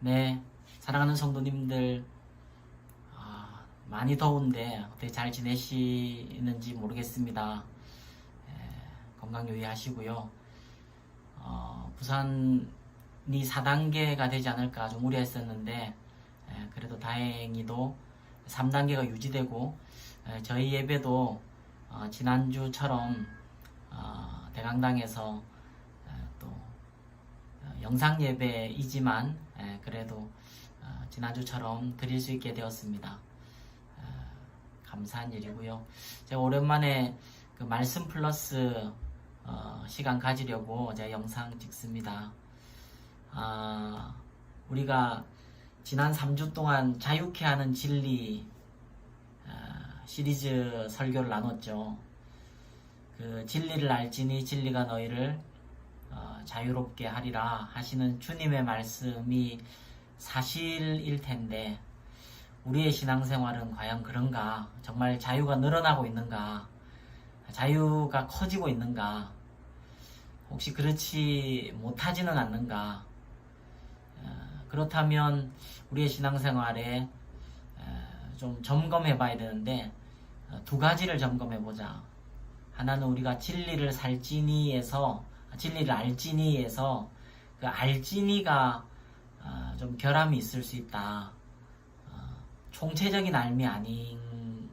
네, 사랑하는 성도님들, 많이 더운데 어떻게 잘 지내시는지 모르겠습니다. 건강 유의하시고요. 부산이 4단계가 되지 않을까 좀 우려했었는데, 그래도 다행히도 3단계가 유지되고, 저희 예배도 지난주처럼 대강당에서 또 영상 예배이지만 그래도 지난주처럼 드릴 수 있게 되었습니다. 감사한 일이고요. 제가 오랜만에 그 말씀 플러스 시간 가지려고 제가 영상 찍습니다. 우리가 지난 3주 동안 자유케 하는 진리 시리즈 설교를 나눴죠. 그 진리를 알지니 진리가 너희를 자유롭게 하리라 하시는 주님의 말씀이 사실일 텐데, 우리의 신앙생활은 과연 그런가? 정말 자유가 늘어나고 있는가? 자유가 커지고 있는가? 혹시 그렇지 못하지는 않는가? 그렇다면 우리의 신앙생활에 좀 점검해 봐야 되는데, 두 가지를 점검해 보자. 하나는 우리가 진리를 알지니에서 그 알지니가 좀 결함이 있을 수 있다. 총체적인 알미 아닌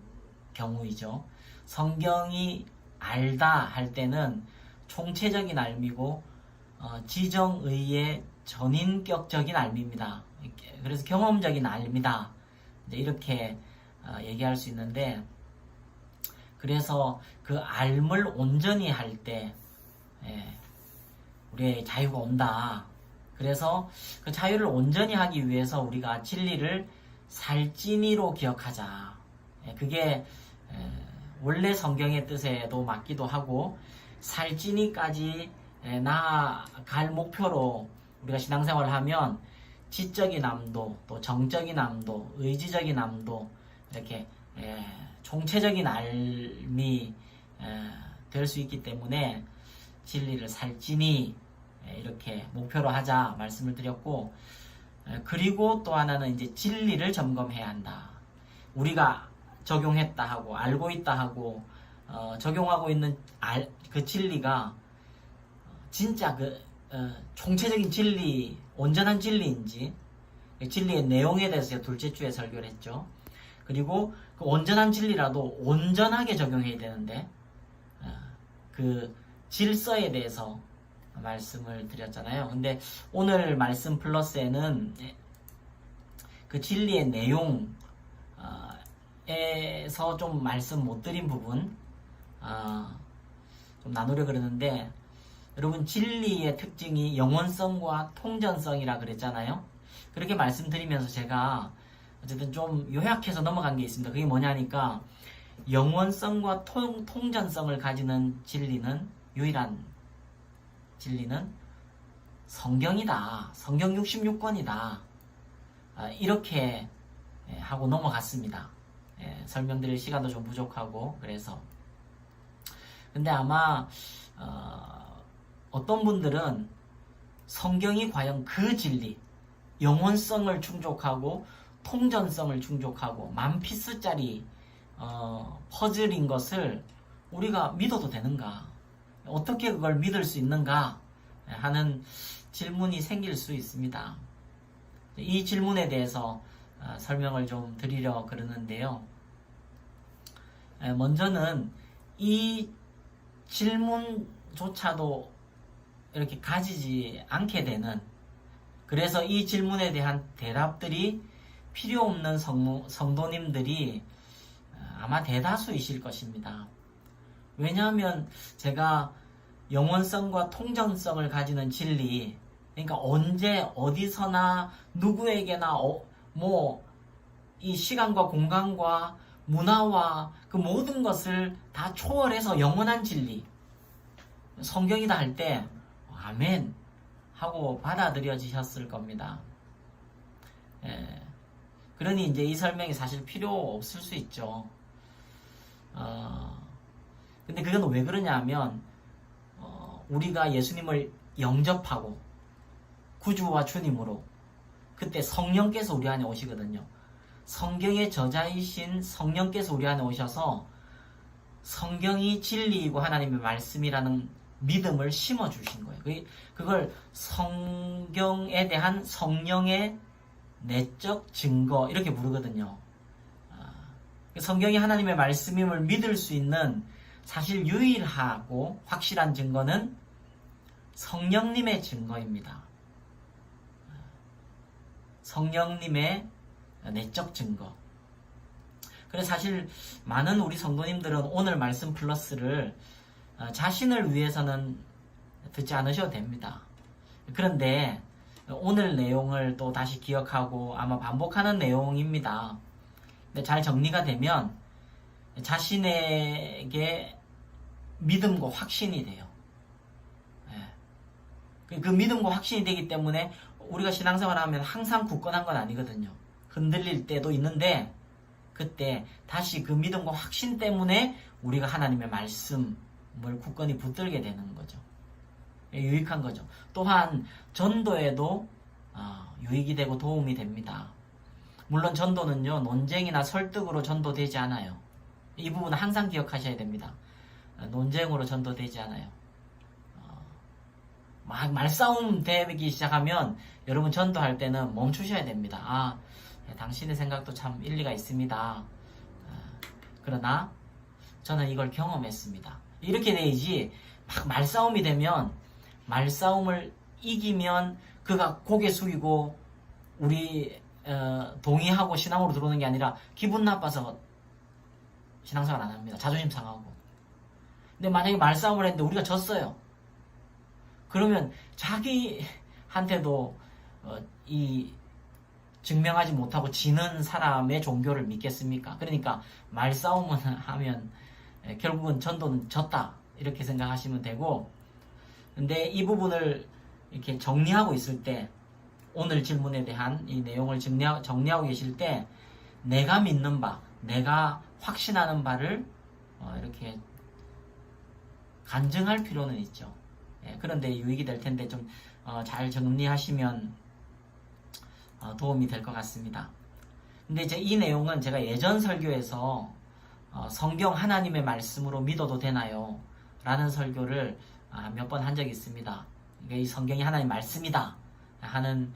경우이죠. 성경이 알다 할 때는 총체적인 알미고 지정의의 전인격적인 알미입니다. 그래서 경험적인 알미다. 이렇게 얘기할 수 있는데, 그래서 그 알을 온전히 할 때 우리의 자유가 온다. 그래서 그 자유를 온전히 하기 위해서 우리가 진리를 살찐이로 기억하자. 그게 원래 성경의 뜻에도 맞기도 하고, 살찐이까지 나아갈 목표로 우리가 신앙생활을 하면 지적인 암도, 또 정적인 암도, 의지적인 암도, 이렇게 총체적인 알미 될 수 있기 때문에 진리를 살찐이 이렇게 목표로 하자 말씀을 드렸고, 그리고 또 하나는 이제 진리를 점검해야 한다. 우리가 적용했다 하고 알고 있다 하고 적용하고 있는 그 진리가 진짜 그 총체적인 진리, 온전한 진리인지, 진리의 내용에 대해서 제가 둘째 주에 설교를 했죠. 그리고 그 온전한 진리라도 온전하게 적용해야 되는데, 그 질서에 대해서 말씀을 드렸잖아요. 근데 오늘 말씀 플러스에는 그 진리의 내용에서 좀 말씀 못 드린 부분 좀 나누려 그러는데, 여러분, 진리의 특징이 영원성과 통전성이라 그랬잖아요. 그렇게 말씀드리면서 제가 어쨌든 좀 요약해서 넘어간 게 있습니다. 그게 뭐냐니까, 영원성과 통전성을 가지는 진리는, 유일한 진리는 성경이다. 성경 66권이다. 이렇게 하고 넘어갔습니다. 설명드릴 시간도 좀 부족하고 그래서. 근데 아마 어떤 분들은 성경이 과연 그 진리, 영원성을 충족하고 통전성을 충족하고 만피스짜리 퍼즐인 것을 우리가 믿어도 되는가? 어떻게 그걸 믿을 수 있는가 하는 질문이 생길 수 있습니다. 이 질문에 대해서 설명을 좀 드리려 그러는데요. 먼저는 이 질문조차도 이렇게 가지지 않게 되는, 그래서 이 질문에 대한 대답들이 필요 없는 성도님들이 아마 대다수이실 것입니다. 왜냐하면 제가 영원성과 통전성을 가지는 진리, 그러니까 언제 어디서나 누구에게나 이 시간과 공간과 문화와 그 모든 것을 다 초월해서 영원한 진리, 성경이다 할 때 아멘 하고 받아들여지셨을 겁니다. 그러니 이제 이 설명이 사실 필요 없을 수 있죠. 근데 그건 왜 그러냐 하면 우리가 예수님을 영접하고 구주와 주님으로, 그때 성령께서 우리 안에 오시거든요. 성경의 저자이신 성령께서 우리 안에 오셔서 성경이 진리이고 하나님의 말씀이라는 믿음을 심어주신 거예요. 그걸 성경에 대한 성령의 내적 증거 이렇게 부르거든요. 성경이 하나님의 말씀임을 믿을 수 있는 사실 유일하고 확실한 증거는 성령님의 증거입니다. 성령님의 내적 증거. 그래서 사실 많은 우리 성도님들은 오늘 말씀 플러스를 자신을 위해서는 듣지 않으셔도 됩니다. 그런데 오늘 내용을 또 다시 기억하고 아마 반복하는 내용입니다. 근데 잘 정리가 되면 자신에게 믿음과 확신이 돼요. 그 믿음과 확신이 되기 때문에 우리가 신앙생활을 하면 항상 굳건한 건 아니거든요. 흔들릴 때도 있는데 그때 다시 그 믿음과 확신 때문에 우리가 하나님의 말씀을 굳건히 붙들게 되는 거죠. 유익한 거죠. 또한 전도에도 유익이 되고 도움이 됩니다. 물론 전도는요, 논쟁이나 설득으로 전도되지 않아요. 이 부분은 항상 기억하셔야 됩니다. 논쟁으로 전도되지 않아요. 막 말싸움 되기 시작하면 여러분 전도할 때는 멈추셔야 됩니다. 당신의 생각도 참 일리가 있습니다. 그러나 저는 이걸 경험했습니다. 이렇게 돼야지 막 말싸움이 되면 말싸움을 이기면 그가 고개 숙이고 우리 동의하고 신앙으로 들어오는 게 아니라 기분 나빠서 신앙생활 안 합니다. 자존심 상하고. 근데 만약에 말싸움을 했는데 우리가 졌어요. 그러면 자기한테도 증명하지 못하고 지는 사람의 종교를 믿겠습니까? 그러니까 말싸움을 하면 결국은 전도는 졌다 이렇게 생각하시면 되고, 근데 이 부분을 이렇게 정리하고 있을 때 오늘 질문에 대한 이 내용을 정리하고 계실 때 내가 믿는 바, 내가 확신하는 바를 이렇게 간증할 필요는 있죠. 그런데 유익이 될 텐데 좀 잘 정리하시면 도움이 될 것 같습니다. 근데 이제 이 내용은 제가 예전 설교에서 성경 하나님의 말씀으로 믿어도 되나요? 라는 설교를 몇 번 한 적이 있습니다. 이 성경이 하나님 말씀이다 하는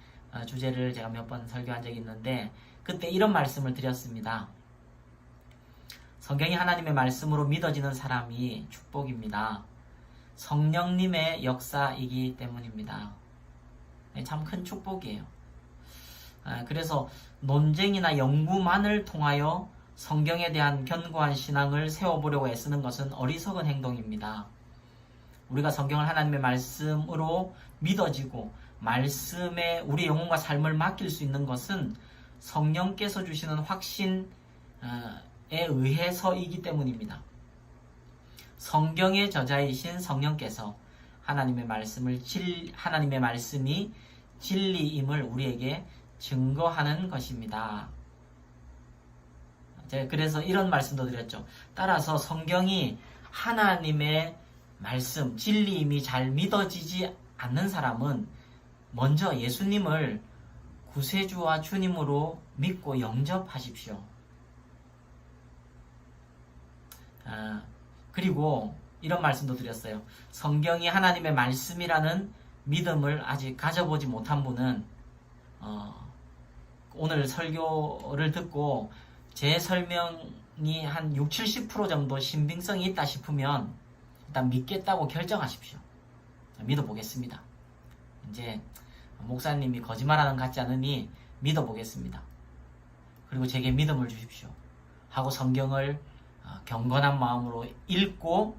주제를 제가 몇 번 설교한 적이 있는데 그때 이런 말씀을 드렸습니다. 성경이 하나님의 말씀으로 믿어지는 사람이 축복입니다. 성령님의 역사이기 때문입니다. 참 큰 축복이에요. 그래서 논쟁이나 연구만을 통하여 성경에 대한 견고한 신앙을 세워보려고 애쓰는 것은 어리석은 행동입니다. 우리가 성경을 하나님의 말씀으로 믿어지고 말씀에 우리 영혼과 삶을 맡길 수 있는 것은 성령께서 주시는 확신에 의해서이기 때문입니다. 성경의 저자이신 성령께서 하나님의 말씀이 진리임을 우리에게 증거하는 것입니다. 제가 그래서 이런 말씀도 드렸죠. 따라서 성경이 하나님의 말씀, 진리임이 잘 믿어지지 않는 사람은 먼저 예수님을 구세주와 주님으로 믿고 영접하십시오. 그리고 이런 말씀도 드렸어요. 성경이 하나님의 말씀이라는 믿음을 아직 가져보지 못한 분은 오늘 설교를 듣고 제 설명이 한 60-70% 정도 신빙성이 있다 싶으면 일단 믿겠다고 결정하십시오. 믿어보겠습니다. 이제 목사님이 거짓말하는 것 같지 않으니 믿어보겠습니다. 그리고 제게 믿음을 주십시오. 하고 성경을 경건한 마음으로 읽고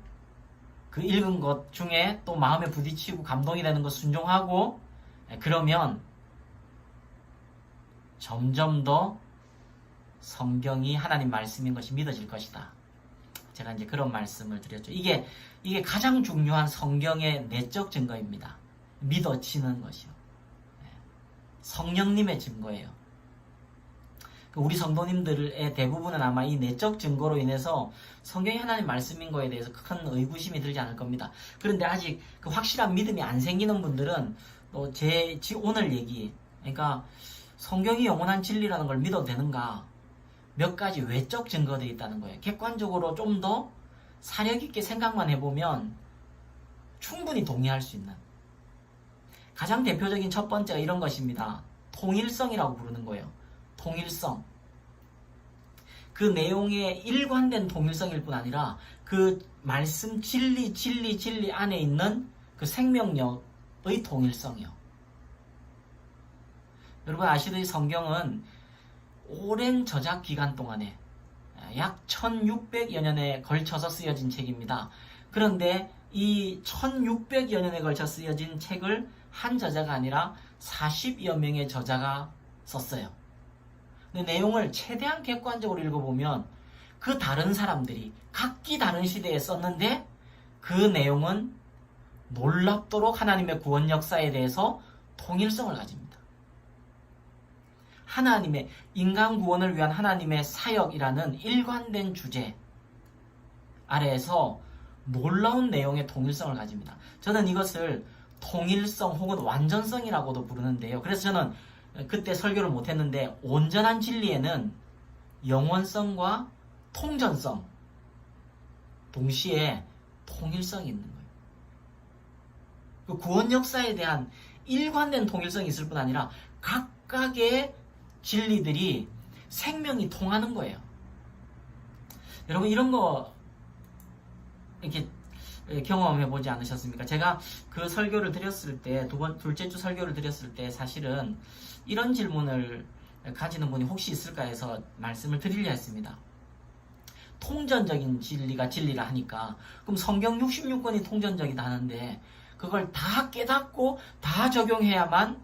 그 읽은 것 중에 또 마음에 부딪히고 감동이 되는 것 순종하고 그러면 점점 더 성경이 하나님 말씀인 것이 믿어질 것이다. 제가 이제 그런 말씀을 드렸죠. 이게 가장 중요한 성경의 내적 증거입니다. 믿어지는 것이요. 성령님의 증거예요. 우리 성도님들의 대부분은 아마 이 내적 증거로 인해서 성경이 하나님 말씀인 거에 대해서 큰 의구심이 들지 않을 겁니다. 그런데 아직 그 확실한 믿음이 안 생기는 분들은 또 오늘 얘기, 그러니까 성경이 영원한 진리라는 걸 믿어도 되는가? 몇 가지 외적 증거들이 있다는 거예요. 객관적으로 좀 더 사력 있게 생각만 해보면 충분히 동의할 수 있는. 가장 대표적인 첫 번째가 이런 것입니다. 통일성이라고 부르는 거예요. 통일성. 그 내용의 일관된 통일성일 뿐 아니라 그 말씀 진리 안에 있는 그 생명력의 통일성이요. 여러분 아시듯이 성경은 오랜 저작 기간 동안에 약 1600여 년에 걸쳐서 쓰여진 책입니다. 그런데 이 1600여 년에 걸쳐 쓰여진 책을 한 저자가 아니라 40여 명의 저자가 썼어요. 근데 내용을 최대한 객관적으로 읽어보면 그 다른 사람들이 각기 다른 시대에 썼는데 그 내용은 놀랍도록 하나님의 구원 역사에 대해서 통일성을 가집니다. 하나님의 인간 구원을 위한 하나님의 사역이라는 일관된 주제 아래에서 놀라운 내용의 통일성을 가집니다. 저는 이것을 통일성 혹은 완전성이라고도 부르는데요. 그래서 저는 그때 설교를 못했는데 온전한 진리에는 영원성과 통전성 동시에 통일성이 있는 거예요. 그 구원 역사에 대한 일관된 통일성이 있을 뿐 아니라 각각의 진리들이 생명이 통하는 거예요. 여러분 이런 거 이렇게 경험해 보지 않으셨습니까? 제가 그 설교를 드렸을 때 둘째 주 설교를 드렸을 때 사실은 이런 질문을 가지는 분이 혹시 있을까 해서 말씀을 드리려 했습니다. 통전적인 진리가 진리라 하니까 그럼 성경 66권이 통전적이다 하는데 그걸 다 깨닫고 다 적용해야만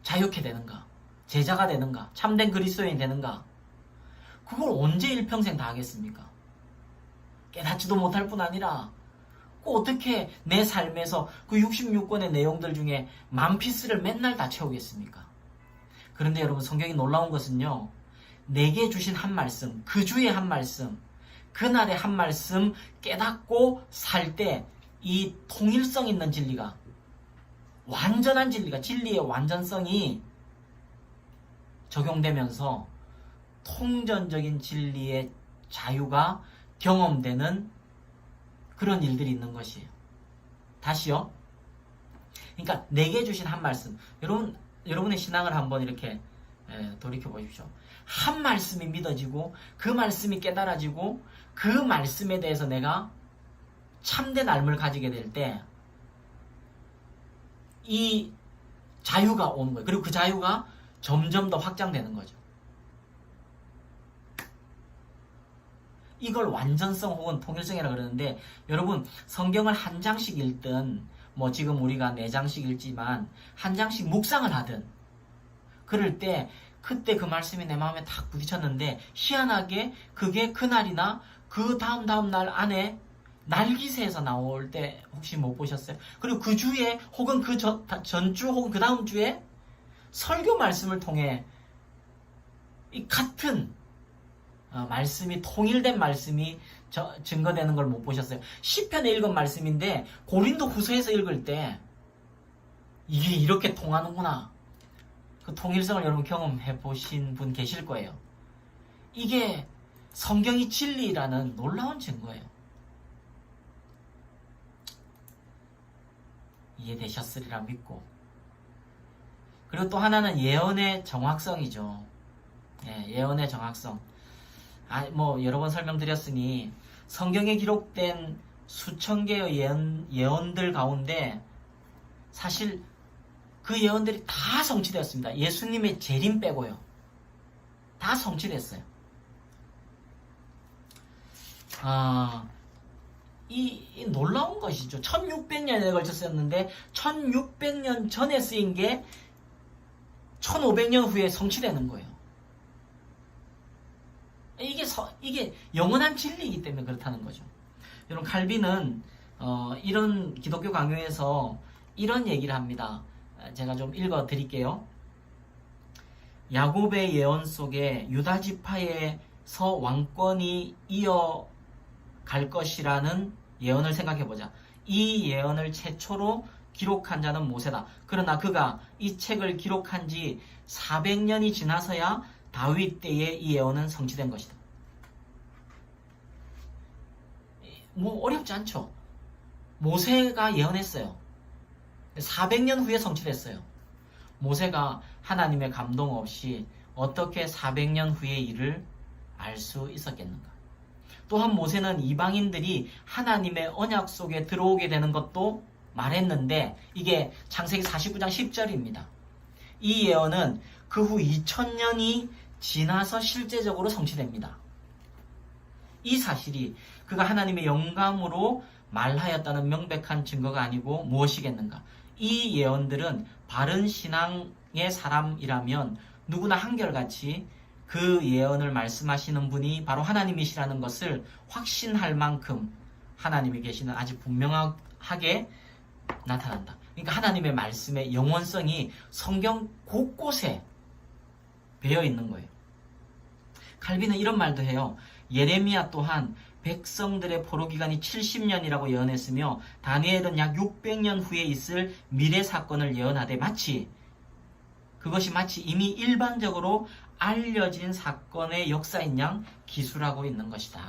자유케 되는가? 제자가 되는가? 참된 그리스도인이 되는가? 그걸 언제 일평생 다 하겠습니까? 깨닫지도 못할 뿐 아니라 어떻게 내 삶에서 그 66권의 내용들 중에 만피스를 맨날 다 채우겠습니까? 그런데 여러분 성경이 놀라운 것은요. 내게 주신 한 말씀, 그 주의 한 말씀, 그날의 한 말씀 깨닫고 살 때 이 통일성 있는 진리가 완전한 진리가 진리의 완전성이 적용되면서 통전적인 진리의 자유가 경험되는 그런 일들이 있는 것이에요. 다시요. 그러니까 내게 주신 한 말씀. 여러분의 신앙을 한번 이렇게 돌이켜 보십시오. 한 말씀이 믿어지고 그 말씀이 깨달아지고 그 말씀에 대해서 내가 참된 알을 가지게 될 때 이 자유가 오는 거예요. 그리고 그 자유가 점점 더 확장되는 거죠. 이걸 완전성 혹은 통일성이라고 그러는데 여러분 성경을 한 장씩 읽든 뭐 지금 우리가 4장씩 읽지만 한 장씩 묵상을 하든 그럴 때 그때 그 말씀이 내 마음에 탁 부딪혔는데 희한하게 그게 그날이나 그 다음 날 안에 날기새에서 나올 때 혹시 못 보셨어요? 그리고 그 주에 혹은 그 전주 혹은 그 다음 주에 설교 말씀을 통해 이 같은 말씀이 통일된 말씀이 증거되는 걸 못 보셨어요? 시편에 읽은 말씀인데 고린도 후서에서 읽을 때 이게 이렇게 통하는구나. 그 통일성을 여러분 경험해 보신 분 계실 거예요. 이게 성경이 진리라는 놀라운 증거예요. 이해되셨으리라 믿고. 그리고 또 하나는 예언의 정확성이죠. 예언의 정확성. 뭐 여러 번 설명드렸으니 성경에 기록된 수천 개의 예언들 가운데 사실 그 예언들이 다 성취되었습니다. 예수님의 재림 빼고요. 다 성취됐어요. 이 놀라운 것이죠. 1600년에 걸쳐 쓰였는데 1600년 전에 쓰인 게 1500년 후에 성취되는 거예요. 이게 영원한 진리이기 때문에 그렇다는 거죠. 여러분 칼빈은 이런 기독교 강요에서 이런 얘기를 합니다. 제가 좀 읽어 드릴게요. 야곱의 예언 속에 유다 지파에서 왕권이 이어갈 것이라는 예언을 생각해보자. 이 예언을 최초로 기록한 자는 모세다. 그러나 그가 이 책을 기록한 지 400년이 지나서야 다윗 때에 이 예언은 성취된 것이다. 뭐 어렵지 않죠. 모세가 예언했어요. 400년 후에 성취됐어요. 모세가 하나님의 감동 없이 어떻게 400년 후의 일을 알 수 있었겠는가? 또한 모세는 이방인들이 하나님의 언약 속에 들어오게 되는 것도 말했는데 이게 창세기 49장 10절입니다. 이 예언은 그 후 2000년이 지나서 실제적으로 성취됩니다. 이 사실이 그가 하나님의 영감으로 말하였다는 명백한 증거가 아니고 무엇이겠는가? 이 예언들은 바른 신앙의 사람이라면 누구나 한결같이 그 예언을 말씀하시는 분이 바로 하나님이시라는 것을 확신할 만큼 하나님이 계시는 아주 분명하게 나타난다. 그러니까 하나님의 말씀의 영원성이 성경 곳곳에 배어 있는 거예요. 칼빈은 이런 말도 해요. 예레미야 또한 백성들의 포로 기간이 70년이라고 예언했으며 다니엘은 약 600년 후에 있을 미래 사건을 예언하되 그것이 마치 이미 일반적으로 알려진 사건의 역사인 양 기술하고 있는 것이다.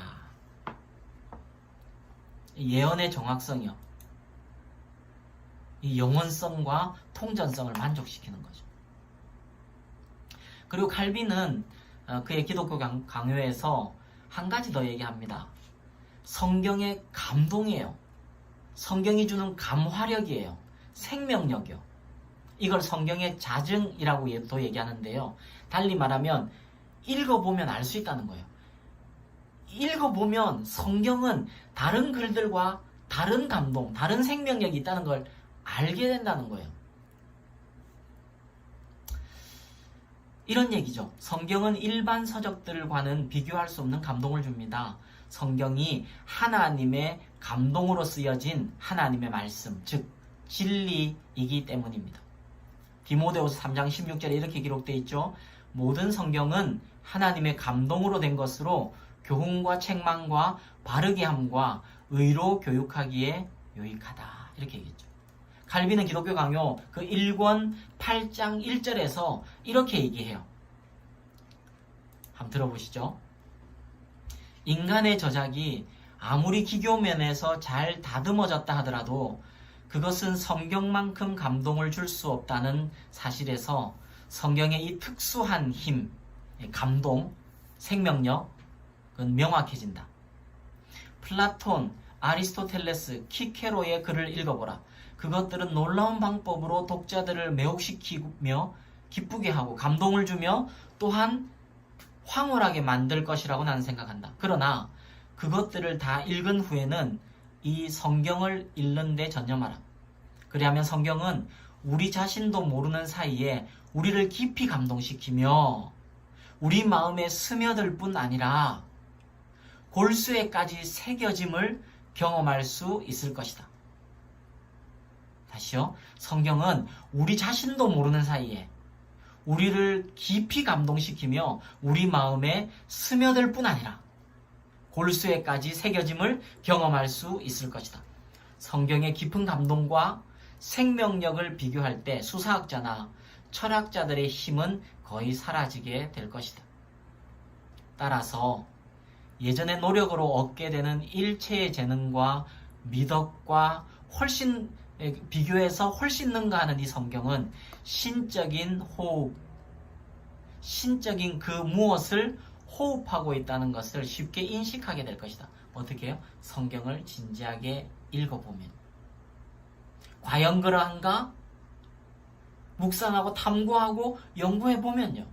예언의 정확성이요. 이 영원성과 통전성을 만족시키는 거죠. 그리고 칼빈은 그의 기독교 강요에서 한 가지 더 얘기합니다. 성경의 감동이에요. 성경이 주는 감화력이에요. 생명력이요. 이걸 성경의 자증이라고 얘기하는데요. 달리 말하면 읽어보면 알 수 있다는 거예요. 읽어보면 성경은 다른 글들과 다른 감동, 다른 생명력이 있다는 걸 알게 된다는 거예요. 이런 얘기죠. 성경은 일반 서적들과는 비교할 수 없는 감동을 줍니다. 성경이 하나님의 감동으로 쓰여진 하나님의 말씀, 즉 진리이기 때문입니다. 디모데후서 3장 16절에 이렇게 기록되어 있죠. 모든 성경은 하나님의 감동으로 된 것으로 교훈과 책망과 바르게 함과 의로 교육하기에 유익하다. 이렇게 얘기했죠. 칼빈은 기독교 강요 그 1권 8장 1절에서 이렇게 얘기해요. 한번 들어보시죠. 인간의 저작이 아무리 기교면에서 잘 다듬어졌다 하더라도 그것은 성경만큼 감동을 줄 수 없다는 사실에서 성경의 이 특수한 힘, 감동, 생명력, 그건 명확해진다. 플라톤, 아리스토텔레스, 키케로의 글을 읽어보라. 그것들은 놀라운 방법으로 독자들을 매혹시키며 기쁘게 하고 감동을 주며 또한 황홀하게 만들 것이라고 나는 생각한다. 그러나 그것들을 다 읽은 후에는 이 성경을 읽는 데 전념하라. 그리하면 성경은 우리 자신도 모르는 사이에 우리를 깊이 감동시키며 우리 마음에 스며들 뿐 아니라 골수에까지 새겨짐을 경험할 수 있을 것이다. 다시요. 성경은 우리 자신도 모르는 사이에 우리를 깊이 감동시키며 우리 마음에 스며들 뿐 아니라 골수에까지 새겨짐을 경험할 수 있을 것이다. 성경의 깊은 감동과 생명력을 비교할 때 수사학자나 철학자들의 힘은 거의 사라지게 될 것이다. 따라서 예전의 노력으로 얻게 되는 일체의 재능과 미덕과 비교해서 훨씬 능가하는 이 성경은 신적인 호흡, 신적인 그 무엇을 호흡하고 있다는 것을 쉽게 인식하게 될 것이다. 어떻게 해요? 성경을 진지하게 읽어보면. 과연 그러한가? 묵상하고 탐구하고 연구해보면요.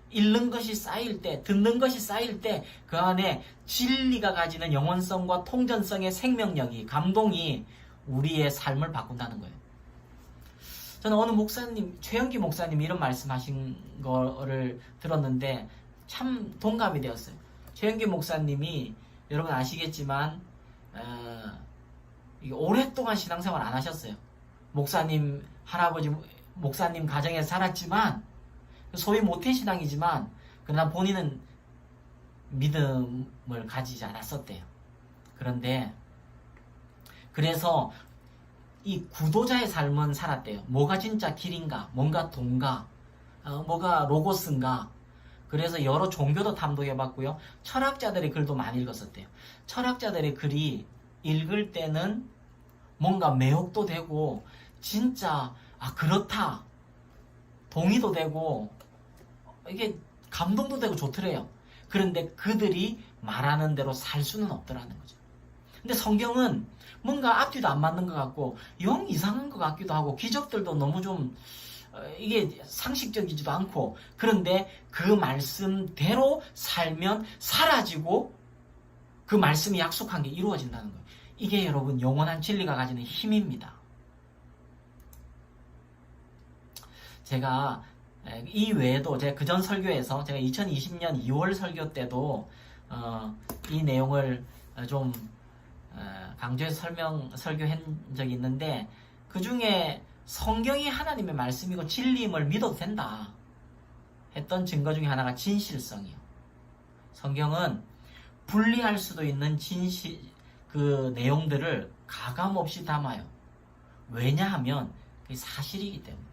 읽는 것이 쌓일 때, 듣는 것이 쌓일 때 그 안에 진리가 가지는 영원성과 통전성의 생명력이, 감동이 우리의 삶을 바꾼다는 거예요. 저는 어느 목사님, 최영기 목사님이 이런 말씀하신 거를 들었는데 참 동감이 되었어요. 최영기 목사님이 여러분 아시겠지만 오랫동안 신앙생활 안 하셨어요. 목사님, 할아버지, 목사님 가정에서 살았지만 소위 모태신앙이지만 그러나 본인은 믿음을 가지지 않았었대요. 그래서 이 구도자의 삶은 살았대요. 뭐가 진짜 길인가? 뭔가 돈가? 뭐가 로고스인가? 그래서 여러 종교도 탐독해봤고요. 철학자들의 글도 많이 읽었었대요. 철학자들의 글이 읽을 때는 뭔가 매혹도 되고 진짜 그렇다 동의도 되고 이게 감동도 되고 좋더래요. 그런데 그들이 말하는 대로 살 수는 없더라는 거죠. 근데 성경은 뭔가 앞뒤도 안 맞는 것 같고 영 이상한 것 같기도 하고 기적들도 너무 좀 이게 상식적이지도 않고, 그런데 그 말씀대로 살면 사라지고 그 말씀이 약속한 게 이루어진다는 거예요. 이게 여러분 영원한 진리가 가지는 힘입니다. 제가 이 외에도 제가 그전 설교에서 제가 2020년 2월 설교 때도 이 내용을 좀 강조해서 설교한 적이 있는데, 그 중에 성경이 하나님의 말씀이고 진리임을 믿어도 된다 했던 증거 중에 하나가 진실성이요. 성경은 분리할 수도 있는 그 내용들을 가감없이 담아요. 왜냐하면 그게 사실이기 때문에.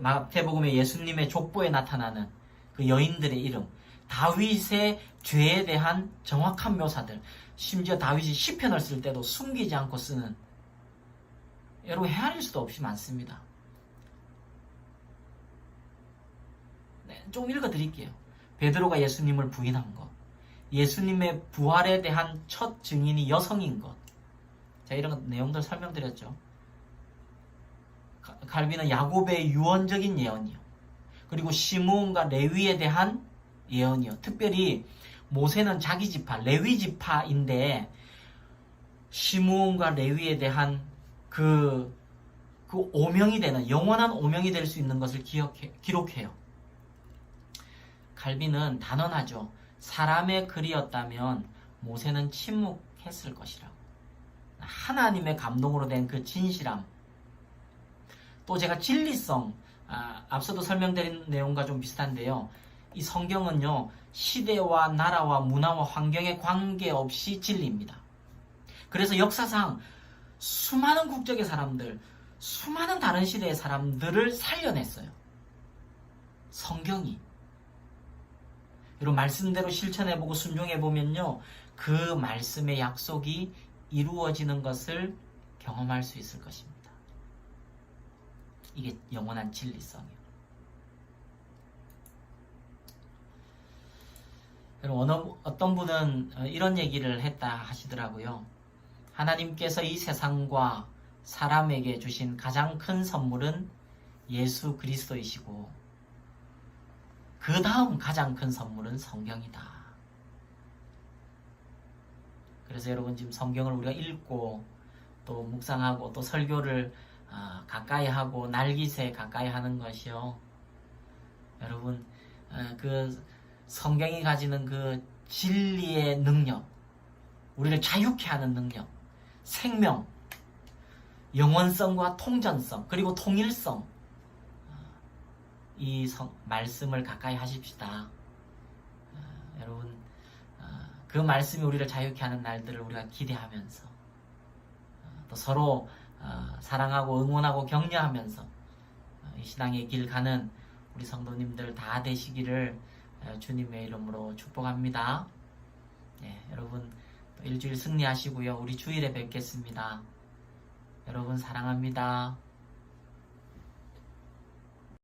마태복음에 예수님의 족보에 나타나는 그 여인들의 이름, 다윗의 죄에 대한 정확한 묘사들, 심지어 다윗이 시편을 쓸 때도 숨기지 않고 쓰는, 여러분 헤아릴 수도 없이 많습니다. 좀 읽어드릴게요. 베드로가 예수님을 부인한 것, 예수님의 부활에 대한 첫 증인이 여성인 것, 제가 이런 내용들 설명드렸죠. 갈비는 야곱의 유언적인 예언이요, 그리고 시므온과 레위에 대한 예언이요. 특별히 모세는 자기 지파, 레위 지파인데 시므온과 레위에 대한 그 오명이 되는, 영원한 오명이 될 수 있는 것을 기록해요. 갈비는 단언하죠. 사람의 글이었다면 모세는 침묵했을 것이라고. 하나님의 감동으로 된 그 진실함, 또 제가 진리성, 앞서도 설명드린 내용과 좀 비슷한데요. 이 성경은요, 시대와 나라와 문화와 환경에 관계없이 진리입니다. 그래서 역사상 수많은 국적의 사람들, 수많은 다른 시대의 사람들을 살려냈어요. 성경이. 여러분 말씀대로 실천해보고 순종해보면요, 그 말씀의 약속이 이루어지는 것을 경험할 수 있을 것입니다. 이게 영원한 진리성이에요. 여러분 어떤 분은 이런 얘기를 했다 하시더라고요. 하나님께서 이 세상과 사람에게 주신 가장 큰 선물은 예수 그리스도이시고 그 다음 가장 큰 선물은 성경이다. 그래서 여러분 지금 성경을 우리가 읽고 또 묵상하고 또 설교를 가까이 하고 날기새 가까이 하는 것이요, 여러분 그 성경이 가지는 그 진리의 능력, 우리를 자유케 하는 능력, 생명, 영원성과 통전성, 그리고 통일성, 이 말씀을 가까이 하십시다. 여러분 그 말씀이 우리를 자유케 하는 날들을 우리가 기대하면서 또 서로 사랑하고 응원하고 격려하면서 이 신앙의 길 가는 우리 성도님들 다 되시기를 주님의 이름으로 축복합니다. 여러분 또 일주일 승리하시고요. 우리 주일에 뵙겠습니다. 여러분 사랑합니다.